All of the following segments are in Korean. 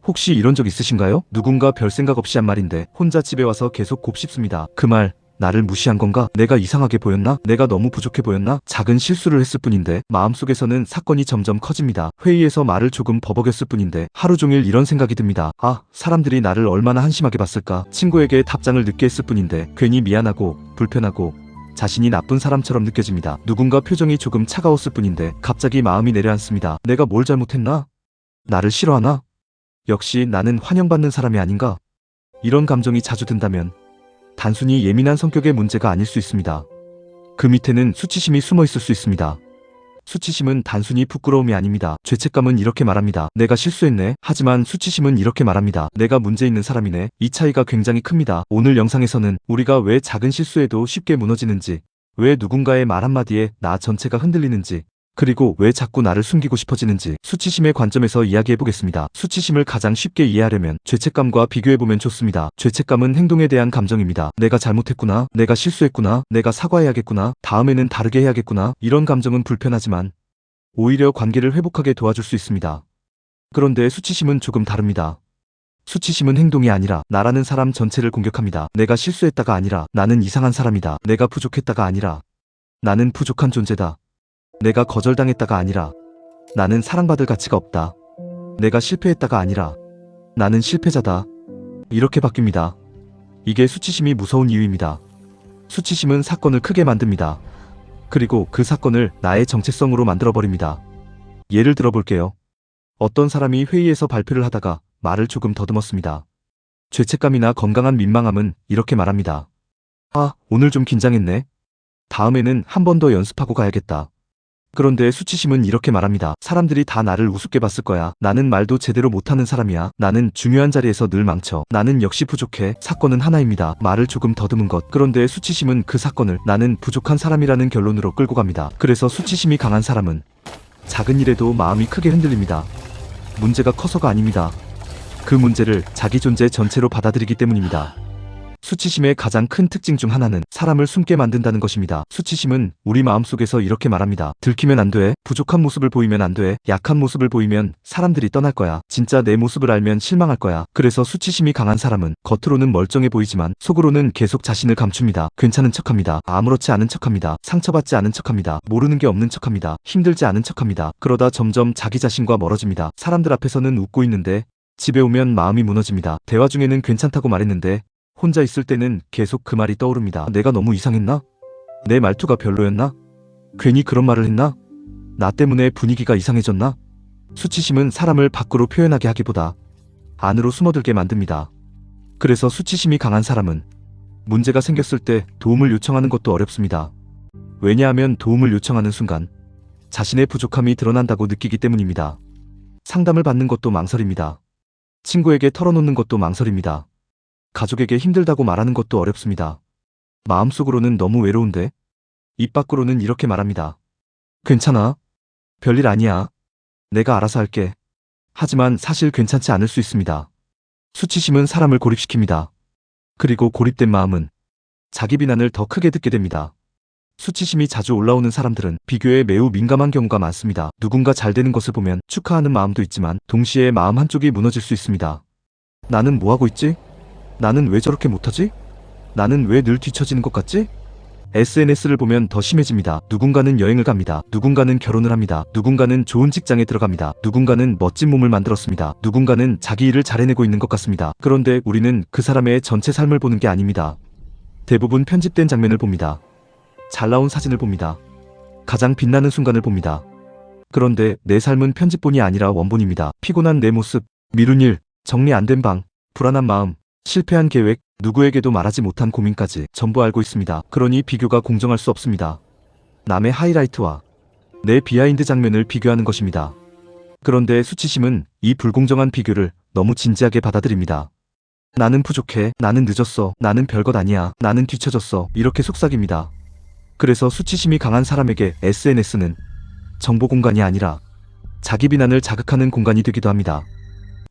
혹시 이런 적 있으신가요? 누군가 별 생각 없이 한 말인데 혼자 집에 와서 계속 곱씹습니다. 그 말, 나를 무시한 건가? 내가 이상하게 보였나? 내가 너무 부족해 보였나? 작은 실수를 했을 뿐인데 마음속에서는 사건이 점점 커집니다. 회의에서 말을 조금 버벅였을 뿐인데 하루 종일 이런 생각이 듭니다. 아, 사람들이 나를 얼마나 한심하게 봤을까? 친구에게 답장을 늦게 했을 뿐인데 괜히 미안하고 불편하고 자신이 나쁜 사람처럼 느껴집니다. 누군가 표정이 조금 차가웠을 뿐인데 갑자기 마음이 내려앉습니다. 내가 뭘 잘못했나? 나를 싫어하나? 역시 나는 환영받는 사람이 아닌가? 이런 감정이 자주 든다면 단순히 예민한 성격의 문제가 아닐 수 있습니다. 그 밑에는 수치심이 숨어 있을 수 있습니다. 수치심은 단순히 부끄러움이 아닙니다. 죄책감은 이렇게 말합니다. 내가 실수했네. 하지만 수치심은 이렇게 말합니다. 내가 문제 있는 사람이네. 이 차이가 굉장히 큽니다. 오늘 영상에서는 우리가 왜 작은 실수에도 쉽게 무너지는지, 왜 누군가의 말 한마디에 나 전체가 흔들리는지, 그리고 왜 자꾸 나를 숨기고 싶어지는지 수치심의 관점에서 이야기해보겠습니다. 수치심을 가장 쉽게 이해하려면 죄책감과 비교해보면 좋습니다. 죄책감은 행동에 대한 감정입니다. 내가 잘못했구나, 내가 실수했구나, 내가 사과해야겠구나, 다음에는 다르게 해야겠구나. 이런 감정은 불편하지만 오히려 관계를 회복하게 도와줄 수 있습니다. 그런데 수치심은 조금 다릅니다. 수치심은 행동이 아니라 나라는 사람 전체를 공격합니다. 내가 실수했다가 아니라 나는 이상한 사람이다. 내가 부족했다가 아니라 나는 부족한 존재다. 내가 거절당했다가 아니라 나는 사랑받을 가치가 없다. 내가 실패했다가 아니라 나는 실패자다. 이렇게 바뀝니다. 이게 수치심이 무서운 이유입니다. 수치심은 사건을 크게 만듭니다. 그리고 그 사건을 나의 정체성으로 만들어버립니다. 예를 들어볼게요. 어떤 사람이 회의에서 발표를 하다가 말을 조금 더듬었습니다. 죄책감이나 건강한 민망함은 이렇게 말합니다. 아, 오늘 좀 긴장했네. 다음에는 한 번 더 연습하고 가야겠다. 그런데 수치심은 이렇게 말합니다. 사람들이 다 나를 우습게 봤을 거야. 나는 말도 제대로 못하는 사람이야. 나는 중요한 자리에서 늘 망쳐. 나는 역시 부족해. 사건은 하나입니다. 말을 조금 더듬은 것. 그런데 수치심은 그 사건을 나는 부족한 사람이라는 결론으로 끌고 갑니다. 그래서 수치심이 강한 사람은 작은 일에도 마음이 크게 흔들립니다. 문제가 커서가 아닙니다. 그 문제를 자기 존재 전체로 받아들이기 때문입니다. 수치심의 가장 큰 특징 중 하나는 사람을 숨게 만든다는 것입니다. 수치심은 우리 마음속에서 이렇게 말합니다. 들키면 안 돼. 부족한 모습을 보이면 안 돼. 약한 모습을 보이면 사람들이 떠날 거야. 진짜 내 모습을 알면 실망할 거야. 그래서 수치심이 강한 사람은 겉으로는 멀쩡해 보이지만 속으로는 계속 자신을 감춥니다. 괜찮은 척합니다. 아무렇지 않은 척합니다. 상처받지 않은 척합니다. 모르는 게 없는 척합니다. 힘들지 않은 척합니다. 그러다 점점 자기 자신과 멀어집니다. 사람들 앞에서는 웃고 있는데 집에 오면 마음이 무너집니다. 대화 중에는 괜찮다고 말했는데 혼자 있을 때는 계속 그 말이 떠오릅니다. 내가 너무 이상했나? 내 말투가 별로였나? 괜히 그런 말을 했나? 나 때문에 분위기가 이상해졌나? 수치심은 사람을 밖으로 표현하게 하기보다 안으로 숨어들게 만듭니다. 그래서 수치심이 강한 사람은 문제가 생겼을 때 도움을 요청하는 것도 어렵습니다. 왜냐하면 도움을 요청하는 순간 자신의 부족함이 드러난다고 느끼기 때문입니다. 상담을 받는 것도 망설입니다. 친구에게 털어놓는 것도 망설입니다. 가족에게 힘들다고 말하는 것도 어렵습니다. 마음속으로는 너무 외로운데 입 밖으로는 이렇게 말합니다. 괜찮아. 별일 아니야. 내가 알아서 할게. 하지만 사실 괜찮지 않을 수 있습니다. 수치심은 사람을 고립시킵니다. 그리고 고립된 마음은 자기 비난을 더 크게 듣게 됩니다. 수치심이 자주 올라오는 사람들은 비교에 매우 민감한 경우가 많습니다. 누군가 잘 되는 것을 보면 축하하는 마음도 있지만 동시에 마음 한쪽이 무너질 수 있습니다. 나는 뭐하고 있지? 나는 왜 저렇게 못하지? 나는 왜 늘 뒤처지는 것 같지? SNS를 보면 더 심해집니다. 누군가는 여행을 갑니다. 누군가는 결혼을 합니다. 누군가는 좋은 직장에 들어갑니다. 누군가는 멋진 몸을 만들었습니다. 누군가는 자기 일을 잘 해내고 있는 것 같습니다. 그런데 우리는 그 사람의 전체 삶을 보는 게 아닙니다. 대부분 편집된 장면을 봅니다. 잘 나온 사진을 봅니다. 가장 빛나는 순간을 봅니다. 그런데 내 삶은 편집본이 아니라 원본입니다. 피곤한 내 모습, 미룬 일, 정리 안 된 방, 불안한 마음, 실패한 계획, 누구에게도 말하지 못한 고민까지 전부 알고 있습니다. 그러니 비교가 공정할 수 없습니다. 남의 하이라이트와 내 비하인드 장면을 비교하는 것입니다. 그런데 수치심은 이 불공정한 비교를 너무 진지하게 받아들입니다. 나는 부족해, 나는 늦었어, 나는 별것 아니야, 나는 뒤처졌어, 이렇게 속삭입니다. 그래서 수치심이 강한 사람에게 SNS는 정보 공간이 아니라 자기 비난을 자극하는 공간이 되기도 합니다.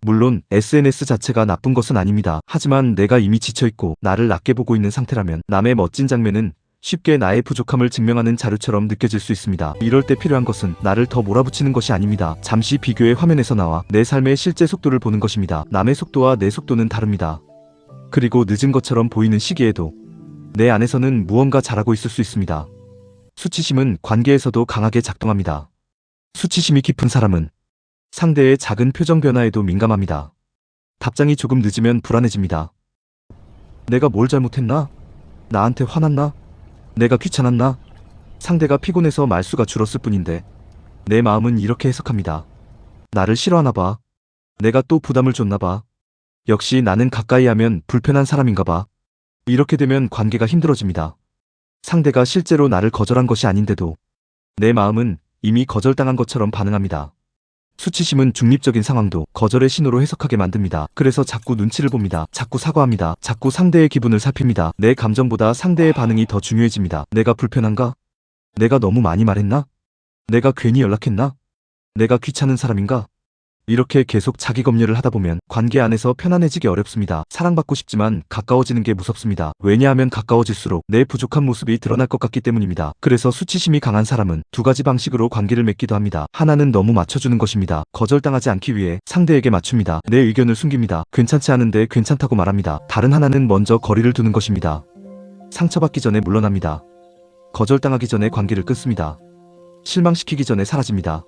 물론 SNS 자체가 나쁜 것은 아닙니다. 하지만 내가 이미 지쳐있고 나를 낮게 보고 있는 상태라면 남의 멋진 장면은 쉽게 나의 부족함을 증명하는 자료처럼 느껴질 수 있습니다. 이럴 때 필요한 것은 나를 더 몰아붙이는 것이 아닙니다. 잠시 비교의 화면에서 나와 내 삶의 실제 속도를 보는 것입니다. 남의 속도와 내 속도는 다릅니다. 그리고 늦은 것처럼 보이는 시기에도 내 안에서는 무언가 잘하고 있을 수 있습니다. 수치심은 관계에서도 강하게 작동합니다. 수치심이 깊은 사람은 상대의 작은 표정 변화에도 민감합니다. 답장이 조금 늦으면 불안해집니다. 내가 뭘 잘못했나? 나한테 화났나? 내가 귀찮았나? 상대가 피곤해서 말수가 줄었을 뿐인데 내 마음은 이렇게 해석합니다. 나를 싫어하나 봐. 내가 또 부담을 줬나 봐. 역시 나는 가까이 하면 불편한 사람인가 봐. 이렇게 되면 관계가 힘들어집니다. 상대가 실제로 나를 거절한 것이 아닌데도 내 마음은 이미 거절당한 것처럼 반응합니다. 수치심은 중립적인 상황도 거절의 신호로 해석하게 만듭니다. 그래서 자꾸 눈치를 봅니다. 자꾸 사과합니다. 자꾸 상대의 기분을 살핍니다. 내 감정보다 상대의 반응이 더 중요해집니다. 내가 불편한가? 내가 너무 많이 말했나? 내가 괜히 연락했나? 내가 귀찮은 사람인가? 이렇게 계속 자기 검열을 하다 보면 관계 안에서 편안해지기 어렵습니다. 사랑받고 싶지만 가까워지는 게 무섭습니다. 왜냐하면 가까워질수록 내 부족한 모습이 드러날 것 같기 때문입니다. 그래서 수치심이 강한 사람은 두 가지 방식으로 관계를 맺기도 합니다. 하나는 너무 맞춰주는 것입니다. 거절당하지 않기 위해 상대에게 맞춥니다. 내 의견을 숨깁니다. 괜찮지 않은데 괜찮다고 말합니다. 다른 하나는 먼저 거리를 두는 것입니다. 상처받기 전에 물러납니다. 거절당하기 전에 관계를 끊습니다. 실망시키기 전에 사라집니다.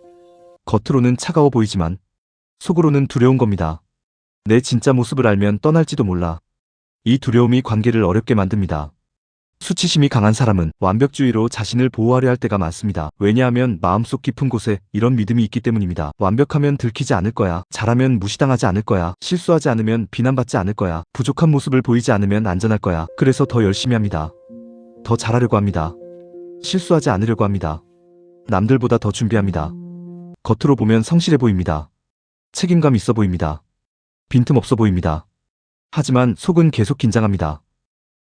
겉으로는 차가워 보이지만 속으로는 두려운 겁니다. 내 진짜 모습을 알면 떠날지도 몰라. 이 두려움이 관계를 어렵게 만듭니다. 수치심이 강한 사람은 완벽주의로 자신을 보호하려 할 때가 많습니다. 왜냐하면 마음속 깊은 곳에 이런 믿음이 있기 때문입니다. 완벽하면 들키지 않을 거야. 잘하면 무시당하지 않을 거야. 실수하지 않으면 비난받지 않을 거야. 부족한 모습을 보이지 않으면 안전할 거야. 그래서 더 열심히 합니다. 더 잘하려고 합니다. 실수하지 않으려고 합니다. 남들보다 더 준비합니다. 겉으로 보면 성실해 보입니다. 책임감 있어 보입니다. 빈틈없어 보입니다. 하지만 속은 계속 긴장합니다.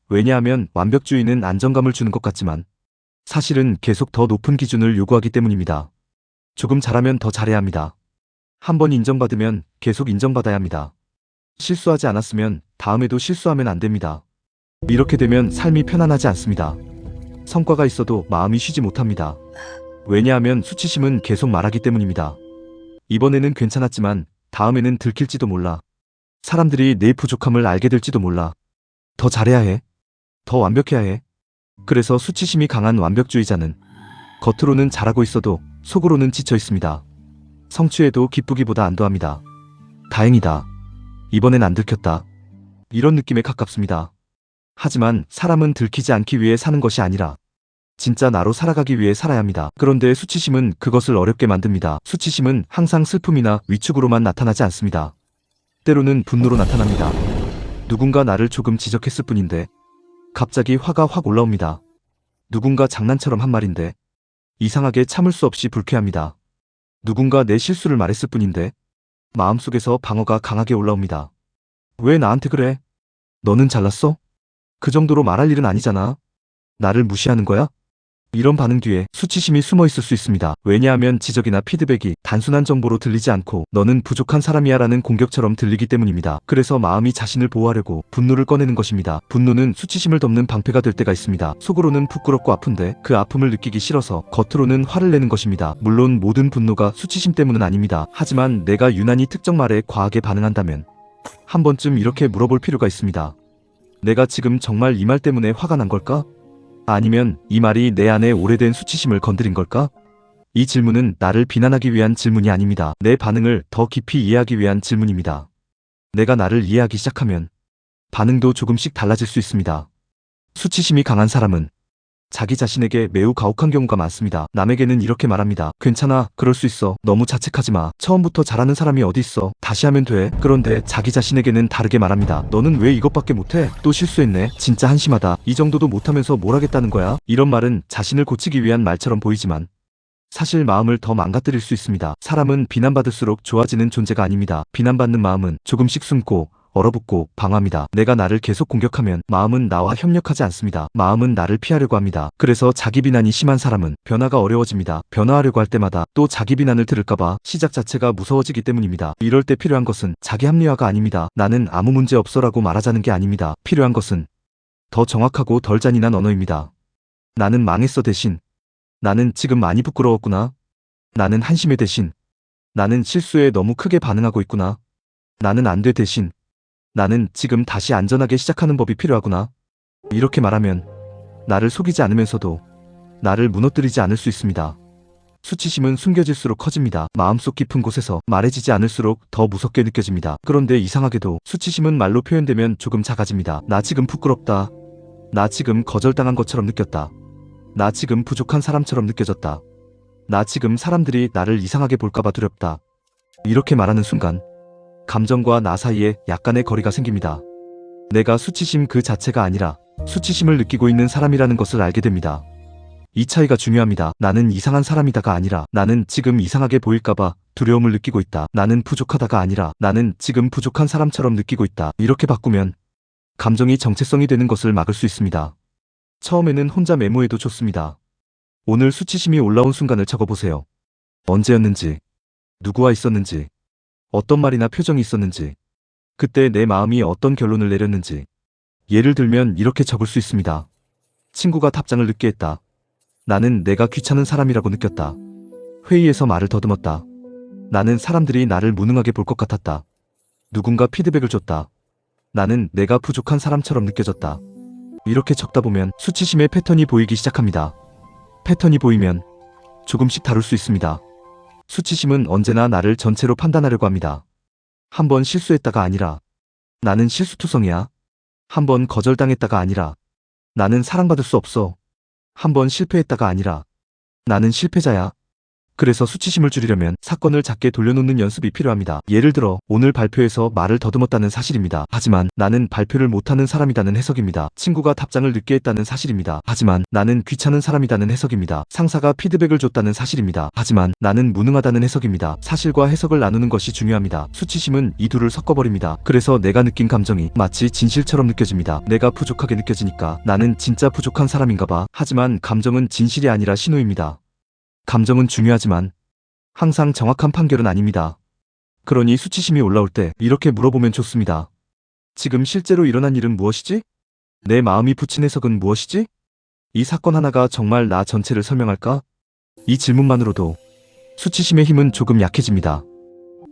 왜냐하면 완벽주의는 안정감을 주는 것 같지만 사실은 계속 더 높은 기준을 요구하기 때문입니다. 조금 잘하면 더 잘해야 합니다. 한 번 인정받으면 계속 인정받아야 합니다. 실수하지 않았으면 다음에도 실수하면 안 됩니다. 이렇게 되면 삶이 편안하지 않습니다. 성과가 있어도 마음이 쉬지 못합니다. 왜냐하면 수치심은 계속 말하기 때문입니다. 이번에는 괜찮았지만 다음에는 들킬지도 몰라. 사람들이 내 부족함을 알게 될지도 몰라. 더 잘해야 해. 더 완벽해야 해. 그래서 수치심이 강한 완벽주의자는 겉으로는 잘하고 있어도 속으로는 지쳐 있습니다. 성취해도 기쁘기보다 안도합니다. 다행이다. 이번엔 안 들켰다. 이런 느낌에 가깝습니다. 하지만 사람은 들키지 않기 위해 사는 것이 아니라 진짜 나로 살아가기 위해 살아야 합니다. 그런데 수치심은 그것을 어렵게 만듭니다. 수치심은 항상 슬픔이나 위축으로만 나타나지 않습니다. 때로는 분노로 나타납니다. 누군가 나를 조금 지적했을 뿐인데 갑자기 화가 확 올라옵니다. 누군가 장난처럼 한 말인데 이상하게 참을 수 없이 불쾌합니다. 누군가 내 실수를 말했을 뿐인데 마음속에서 방어가 강하게 올라옵니다. 왜 나한테 그래? 너는 잘났어? 그 정도로 말할 일은 아니잖아. 나를 무시하는 거야? 이런 반응 뒤에 수치심이 숨어 있을 수 있습니다. 왜냐하면 지적이나 피드백이 단순한 정보로 들리지 않고 너는 부족한 사람이야 라는 공격처럼 들리기 때문입니다. 그래서 마음이 자신을 보호하려고 분노를 꺼내는 것입니다. 분노는 수치심을 덮는 방패가 될 때가 있습니다. 속으로는 부끄럽고 아픈데 그 아픔을 느끼기 싫어서 겉으로는 화를 내는 것입니다. 물론 모든 분노가 수치심 때문은 아닙니다. 하지만 내가 유난히 특정 말에 과하게 반응한다면 한 번쯤 이렇게 물어볼 필요가 있습니다. 내가 지금 정말 이 말 때문에 화가 난 걸까? 아니면 이 말이 내 안에 오래된 수치심을 건드린 걸까? 이 질문은 나를 비난하기 위한 질문이 아닙니다. 내 반응을 더 깊이 이해하기 위한 질문입니다. 내가 나를 이해하기 시작하면 반응도 조금씩 달라질 수 있습니다. 수치심이 강한 사람은 자기 자신에게 매우 가혹한 경우가 많습니다. 남에게는 이렇게 말합니다. 괜찮아, 그럴 수 있어. 너무 자책하지 마. 처음부터 잘하는 사람이 어디 있어. 다시 하면 돼. 그런데 자기 자신에게는 다르게 말합니다. 너는 왜 이것밖에 못해? 또 실수했네. 진짜 한심하다. 이 정도도 못하면서 뭘 하겠다는 거야? 이런 말은 자신을 고치기 위한 말처럼 보이지만 사실 마음을 더 망가뜨릴 수 있습니다. 사람은 비난받을수록 좋아지는 존재가 아닙니다. 비난받는 마음은 조금씩 숨고 얼어붙고 방어합니다. 내가 나를 계속 공격하면 마음은 나와 협력하지 않습니다. 마음은 나를 피하려고 합니다. 그래서 자기 비난이 심한 사람은 변화가 어려워집니다. 변화하려고 할 때마다 또 자기 비난을 들을까봐 시작 자체가 무서워지기 때문입니다. 이럴 때 필요한 것은 자기 합리화가 아닙니다. 나는 아무 문제 없어라고 말하자는 게 아닙니다. 필요한 것은 더 정확하고 덜 잔인한 언어입니다. 나는 망했어 대신. 나는 지금 많이 부끄러웠구나. 나는 한심해 대신. 나는 실수에 너무 크게 반응하고 있구나. 나는 안 돼 대신. 나는 지금 다시 안전하게 시작하는 법이 필요하구나. 이렇게 말하면 나를 속이지 않으면서도 나를 무너뜨리지 않을 수 있습니다. 수치심은 숨겨질수록 커집니다. 마음속 깊은 곳에서 말해지지 않을수록 더 무섭게 느껴집니다. 그런데 이상하게도 수치심은 말로 표현되면 조금 작아집니다. 나 지금 부끄럽다. 나 지금 거절당한 것처럼 느꼈다. 나 지금 부족한 사람처럼 느껴졌다. 나 지금 사람들이 나를 이상하게 볼까봐 두렵다. 이렇게 말하는 순간 감정과 나 사이에 약간의 거리가 생깁니다. 내가 수치심 그 자체가 아니라 수치심을 느끼고 있는 사람이라는 것을 알게 됩니다. 이 차이가 중요합니다. 나는 이상한 사람이다가 아니라 나는 지금 이상하게 보일까봐 두려움을 느끼고 있다. 나는 부족하다가 아니라 나는 지금 부족한 사람처럼 느끼고 있다. 이렇게 바꾸면 감정이 정체성이 되는 것을 막을 수 있습니다. 처음에는 혼자 메모해도 좋습니다. 오늘 수치심이 올라온 순간을 적어보세요. 언제였는지, 누구와 있었는지, 어떤 말이나 표정이 있었는지, 그때 내 마음이 어떤 결론을 내렸는지. 예를 들면 이렇게 적을 수 있습니다. 친구가 답장을 늦게 했다. 나는 내가 귀찮은 사람이라고 느꼈다. 회의에서 말을 더듬었다. 나는 사람들이 나를 무능하게 볼 것 같았다. 누군가 피드백을 줬다. 나는 내가 부족한 사람처럼 느껴졌다. 이렇게 적다 보면 수치심의 패턴이 보이기 시작합니다. 패턴이 보이면 조금씩 다룰 수 있습니다. 수치심은 언제나 나를 전체로 판단하려고 합니다. 한 번 실수했다가 아니라 나는 실수투성이야. 한 번 거절당했다가 아니라 나는 사랑받을 수 없어. 한 번 실패했다가 아니라 나는 실패자야. 그래서 수치심을 줄이려면 사건을 작게 돌려놓는 연습이 필요합니다. 예를 들어 오늘 발표에서 말을 더듬었다는 사실입니다. 하지만 나는 발표를 못하는 사람이라는 해석입니다. 친구가 답장을 늦게 했다는 사실입니다. 하지만 나는 귀찮은 사람이라는 해석입니다. 상사가 피드백을 줬다는 사실입니다. 하지만 나는 무능하다는 해석입니다. 사실과 해석을 나누는 것이 중요합니다. 수치심은 이 둘을 섞어버립니다. 그래서 내가 느낀 감정이 마치 진실처럼 느껴집니다. 내가 부족하게 느껴지니까 나는 진짜 부족한 사람인가 봐. 하지만 감정은 진실이 아니라 신호입니다. 감정은 중요하지만 항상 정확한 판결은 아닙니다. 그러니 수치심이 올라올 때 이렇게 물어보면 좋습니다. 지금 실제로 일어난 일은 무엇이지? 내 마음이 붙인 해석은 무엇이지? 이 사건 하나가 정말 나 전체를 설명할까? 이 질문만으로도 수치심의 힘은 조금 약해집니다.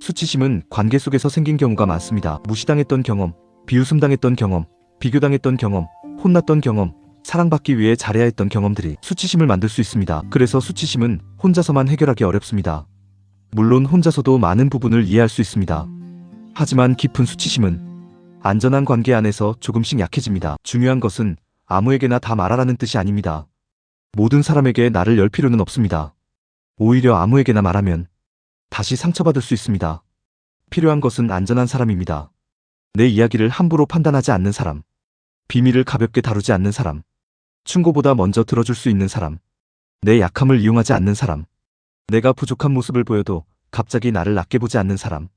수치심은 관계 속에서 생긴 경우가 많습니다. 무시당했던 경험, 비웃음당했던 경험, 비교당했던 경험, 혼났던 경험, 사랑받기 위해 잘해야 했던 경험들이 수치심을 만들 수 있습니다. 그래서 수치심은 혼자서만 해결하기 어렵습니다. 물론 혼자서도 많은 부분을 이해할 수 있습니다. 하지만 깊은 수치심은 안전한 관계 안에서 조금씩 약해집니다. 중요한 것은 아무에게나 다 말하라는 뜻이 아닙니다. 모든 사람에게 나를 열 필요는 없습니다. 오히려 아무에게나 말하면 다시 상처받을 수 있습니다. 필요한 것은 안전한 사람입니다. 내 이야기를 함부로 판단하지 않는 사람, 비밀을 가볍게 다루지 않는 사람, 충고보다 먼저 들어줄 수 있는 사람, 내 약함을 이용하지 않는 사람, 내가 부족한 모습을 보여도 갑자기 나를 낮게 보지 않는 사람.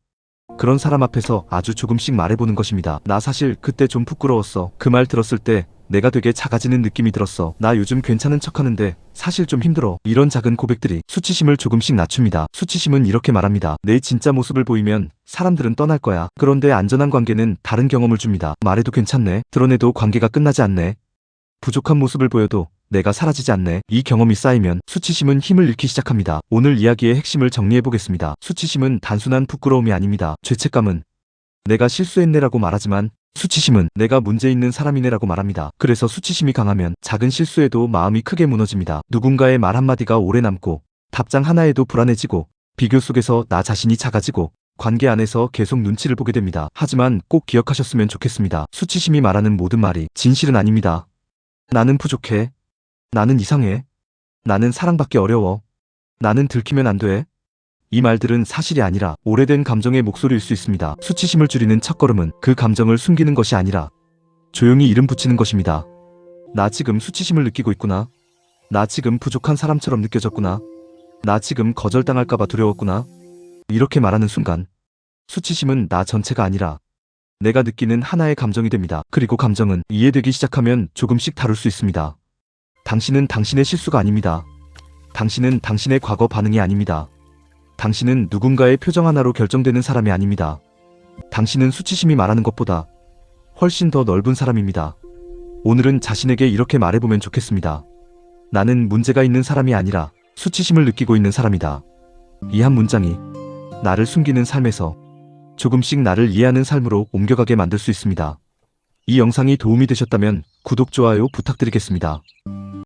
그런 사람 앞에서 아주 조금씩 말해보는 것입니다. 나 사실 그때 좀 부끄러웠어. 그 말 들었을 때 내가 되게 작아지는 느낌이 들었어. 나 요즘 괜찮은 척하는데 사실 좀 힘들어. 이런 작은 고백들이 수치심을 조금씩 낮춥니다. 수치심은 이렇게 말합니다. 내 진짜 모습을 보이면 사람들은 떠날 거야. 그런데 안전한 관계는 다른 경험을 줍니다. 말해도 괜찮네. 드러내도 관계가 끝나지 않네. 부족한 모습을 보여도 내가 사라지지 않네. 이 경험이 쌓이면 수치심은 힘을 잃기 시작합니다. 오늘 이야기의 핵심을 정리해보겠습니다. 수치심은 단순한 부끄러움이 아닙니다. 죄책감은 내가 실수했네라고 말하지만 수치심은 내가 문제 있는 사람이네라고 말합니다. 그래서 수치심이 강하면 작은 실수에도 마음이 크게 무너집니다. 누군가의 말 한마디가 오래 남고 답장 하나에도 불안해지고 비교 속에서 나 자신이 작아지고 관계 안에서 계속 눈치를 보게 됩니다. 하지만 꼭 기억하셨으면 좋겠습니다. 수치심이 말하는 모든 말이 진실은 아닙니다. 나는 부족해. 나는 이상해. 나는 사랑받기 어려워. 나는 들키면 안 돼. 이 말들은 사실이 아니라 오래된 감정의 목소리일 수 있습니다. 수치심을 줄이는 첫걸음은 그 감정을 숨기는 것이 아니라 조용히 이름 붙이는 것입니다. 나 지금 수치심을 느끼고 있구나. 나 지금 부족한 사람처럼 느껴졌구나. 나 지금 거절당할까봐 두려웠구나. 이렇게 말하는 순간 수치심은 나 전체가 아니라 내가 느끼는 하나의 감정이 됩니다. 그리고 감정은 이해되기 시작하면 조금씩 다룰 수 있습니다. 당신은 당신의 실수가 아닙니다. 당신은 당신의 과거 반응이 아닙니다. 당신은 누군가의 표정 하나로 결정되는 사람이 아닙니다. 당신은 수치심이 말하는 것보다 훨씬 더 넓은 사람입니다. 오늘은 자신에게 이렇게 말해보면 좋겠습니다. 나는 문제가 있는 사람이 아니라 수치심을 느끼고 있는 사람이다. 이 한 문장이 나를 숨기는 삶에서 조금씩 나를 이해하는 삶으로 옮겨가게 만들 수 있습니다. 이 영상이 도움이 되셨다면 구독, 좋아요 부탁드리겠습니다.